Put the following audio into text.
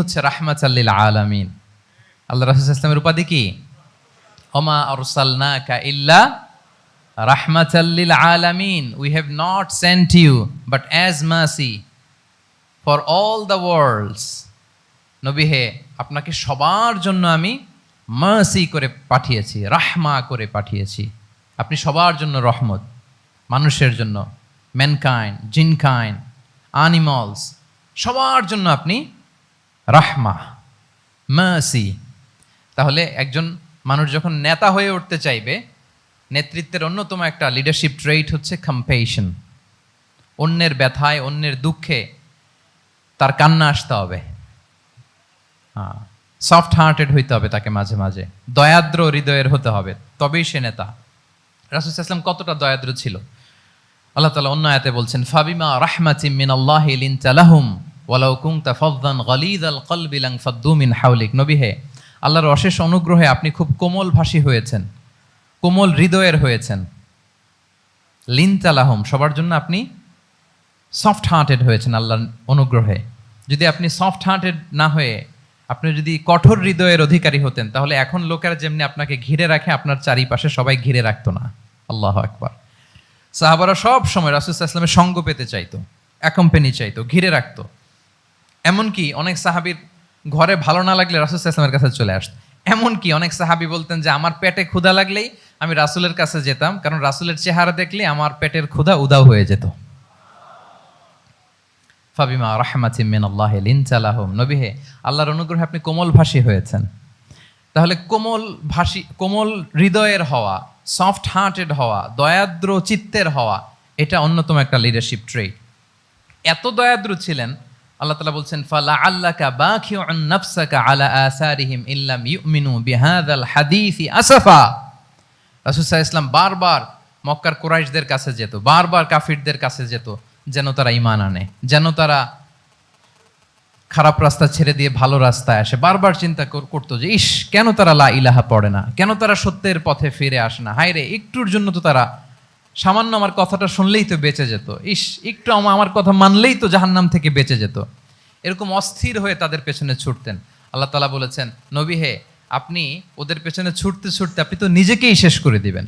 হচ্ছে রাহমাতাল লিল আলামিন। আল্লাহ রাসূল সাল্লাল্লাহু আলাইহি ওয়াসাল্লামের উপাধি কি? ওমা আরসালনাকা ইল্লা রাহমাতাল লিল আলামিন। We have not sent you but as mercy for all the worlds. নবী হে, আপনাকে সবার জন্য আমি মার্সি করে পাঠিয়েছি, রাহমা করে পাঠিয়েছি। আপনি সবার জন্য রহমত, মানুষের জন্য, ম্যানকাইন্ড, জিনকাইন্ড, অ্যানিমালস, সবার জন্য আপনি রাহমা, মার্সি। তাহলে একজন মানুষ যখন নেতা হয়ে উঠতে চাইবে, নেতৃত্বের অন্যতম একটা লিডারশিপ ট্রেইট হচ্ছে কম্পেশন। অন্যের ব্যথায়, অন্যের দুঃখে তার কান্না আসতে হবে। সফট হার্টেড হইতে হবে তাকে, মাঝে মাঝে দয়াদ্র হৃদয়ের হতে হবে, তবেই সে নেতা। রাসূল সাল্লাল্লাহু আলাইহি ওয়াসাল্লাম কতটা দয়াদ্র ছিল, আল্লাহ তাআলা অন্য আয়াতে বলছেন, ফাবিমা রাহমাতিম মিনাল্লাহি লিনতা লাহুম ওয়ালাউ কুনতা ফাযযান গালিযাল কলবি লানফাদ্দু মিন হাওলিক। নবী হে, আল্লাহর অশেষ অনুগ্রহে আপনি খুব কোমল ভাষী হয়েছেন, কোমল হৃদয়ের হয়েছেন। লিনতা লাহুম, সবার জন্য আপনি সফট হার্টেড হয়েছেন আল্লাহর অনুগ্রহে। যদি আপনি সফট হার্টেড না হয়ে আপনি যদি কঠোর হৃদয়ের অধিকারী হতেন, তাহলে এখন লোকেরা যেমনি আপনাকে ঘিরে রাখে, আপনার চারিপাশে সবাই ঘিরে রাখতো না। আল্লাহু আকবার। সাহাবারা সব সময় রাসূল সাল্লাল্লাহু আলাইহি ওয়াসাল্লামের সঙ্গ পেতে চাইতো, অ্যাকম্পানি চাইতো, ঘিরে রাখতো। এমনকি অনেক সাহাবীর ঘরে ভালো না লাগলে রাসূল সাল্লাল্লাহু আলাইহি ওয়াসাল্লামের কাছে চলে আসতো। এমনকি অনেক সাহাবী বলতেন যে আমার পেটে ক্ষুধা লাগলেই আমি রাসূলের কাছে যেতাম, কারণ রাসূলের চেহারা দেখলে আমার পেটের ক্ষুধা উধাও হয়ে যেত। ফাবিমা রাহমাতিম মিনাল্লাহি লিনতা লাহুম। নবী হে, আল্লাহর অনুগ্রহে আপনি কোমল ভাষী হয়েছেন। তাহলে কোমল হৃদয়ের হওয়া, সফট হার্টেড হওয়া, দয়াদ্র চিত্তের হওয়া, এটা অন্যতম একটা লিডারশিপ ট্রেট। এত দয়াদ্র ছিলেন, আল্লাহ তাআলা বলছেন, ফালাআল্লাকা বাখিউন নাফসাকা আলা আসারিহিম ইল্লাম ইউমিনু বিহাযাল হাদীসি আসাফা। রাসূল সাল্লাল্লাহু আলাইহি ওয়াসাল্লাম বারবার মক্কার কুরাইশদের কাছে যেত, বারবার কাফিরদের কাছে যেত, যেন তারা ঈমান আনে, যেন তারা খারাপ রাস্তা ছেড়ে দিয়ে ভালো রাস্তায় আসে। বারবার চিন্তা করতো যে ইস, কেন তারা লা ইলাহা পড়ে না, কেন তারা সত্যের পথে ফিরে আসে না। হায় রে, একটুর জন্য তো তারা সামান্য আমার কথাটা শুনলেই তো বেঁচে যেত, ইস একটু আমার কথা মানলেই তো জাহান্নাম থেকে বেঁচে যেত। এরকম অস্থির হয়ে তাদের পেছনে ছুটতেন। আল্লাহ তাআলা বলেছেন, নবী হে, আপনি ওদের পেছনে ছুটতে ছুটতে আপনি তো নিজেকেই শেষ করে দিবেন।